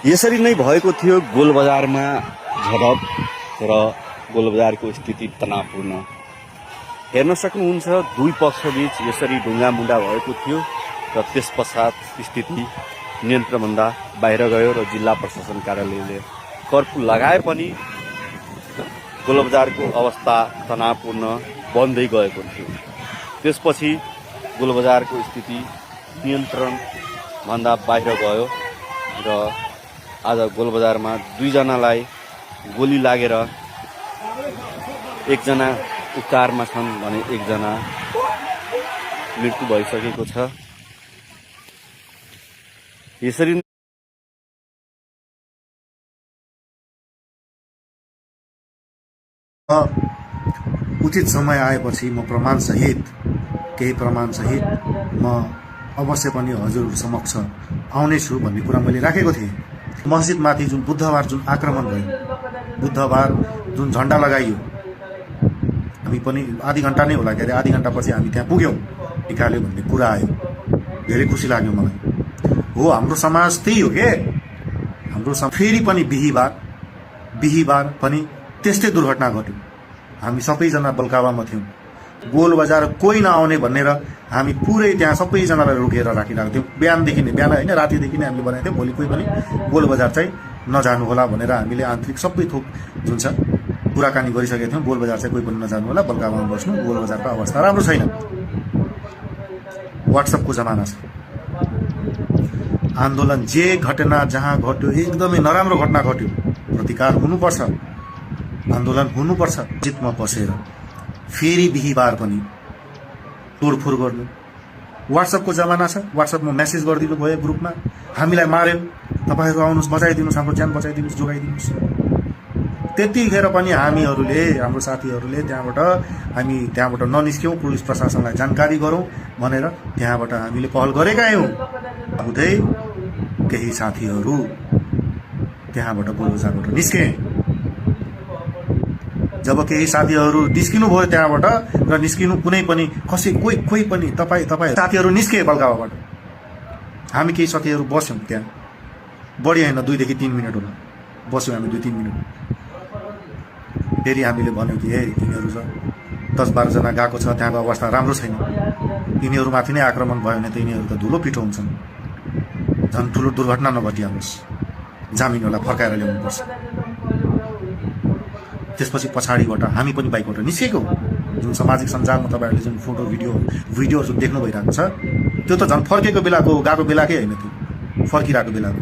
यसरी नै भएको थियो गोलबजारमा झडप र गोलबजारको स्थिति तनावपूर्ण। हेर्न सक्नुहुन्छ दुई पक्षबीच यसरी ढुङ्गामुन्डा भएको थियो र त्यस पश्चात स्थिति नियन्त्रणभन्दा बाहिर गयो र जिल्ला प्रशासन कार्यालयले कर्फ्यू लगाए पनि गोलबजारको अवस्था तनावपूर्ण बन्दै गएको थियो। त्यसपछि गोलबजारको स्थिति नियन्त्रणभन्दा बाहिर गयो र आज गोलबजारमा दुईजनालाई गोली लागेर एकजना उपचारमा छन् भने एकजना मृत्यु भइसकेको छ। यसरी उचित समय आएपछि म केही प्रमाणसहित म अवश्य पनि हजुरहरू समक्ष आउनेछु भन्ने कुरा मैले राखेको थिएँ। मस्जिदमाथि जुन बुधबार जुन आक्रमण भयो, बुधबार जुन झन्डा लगाइयो, हामी पनि आधी घन्टा नै होला, के अरे आधी घन्टापछि हामी त्यहाँ पुग्यौँ, निकाल्यो भन्ने कुरा आयो। धेरै खुसी लाग्यो मलाई। हो, हाम्रो समाज त्यही हो के। हाम्रो फेरि पनि बिहीबार पनि त्यस्तै दुर्घटना घट्यो। हामी सबैजना बल्कावामा थियौँ। गोलबजार कोही नआउने भनेर हामी पुरै त्यहाँ सबैजनालाई रोकेर राखिरहेको थियौँ। बिहान होइन, रातिदेखि नै हामीले बनाएको थियौँ भोलि कोही पनि गोलबजार चाहिँ नजानु होला भनेर हामीले आन्तरिक सबै थोक जुन छ कुराकानी गरिसकेका थियौँ। गोलबजार चाहिँ कोही पनि नजानु होला, बल्कावामा बस्नु, गोलबजारको अवस्था राम्रो छैन। वाट्सएपको जमाना छ। आन्दोलन जे घटना जहाँ घट्यो, एकदमै नराम्रो घटना घट्यो, प्रतिकार हुनुपर्छ, आन्दोलन हुनुपर्छ। जितमा बसेर फेरि बिहीबार पनि तोडफोड गर्नु। वाट्सएपको जमाना छ, वाट्सएपमा मेसेज गरिदिनु भयो ग्रुपमा, हामीलाई मार्यो, तपाईँहरू आउनुहोस्, बचाइदिनुहोस्, हाम्रो ज्यान बचाइदिनुहोस्, जोगाइदिनुहोस्। त्यतिखेर पनि हाम्रो साथीहरूले त्यहाँबाट ननिस्क्यौँ, पुलिस प्रशासनलाई जानकारी गरौँ भनेर त्यहाँबाट हामीले पहल गरेका हौँ। हुँदै केही साथीहरू त्यहाँबाट गोलबजारबाट निस्के। जब केही साथीहरू निस्किनु भयो त्यहाँबाट र निस्किनु कोही पनि तपाईँ साथीहरू निस्के बल्कावाबाट। हामी केही साथीहरू बस्यौँ त्यहाँ, बढी होइन 2 देखि 3 मिनट होला, बस्यौँ हामी 2-3 मिनट। फेरि हामीले भन्यौँ कि यिनीहरू छ 10-12 जना गएको छ, त्यहाँको अवस्था राम्रो छैन, यिनीहरूमाथि नै आक्रमण भयो भने त यिनीहरू त धुलो पिठो हुन्छन्, झन् ठुलो दुर्घटना नघटिहालोस्, जामिनहरूलाई फर्काएर ल्याउनुपर्छ। त्यसपछि पछाडिबाट हामी पनि बाइकबाट निस्केको। जुन सामाजिक सञ्जालमा तपाईँहरूले जुन फोटो भिडियोहरू जुन देख्नु भइरहेको छ, त्यो त झन् फर्केको बेलाको गएको बेलाकै होइन, त्यो फर्किरहेको बेलाको।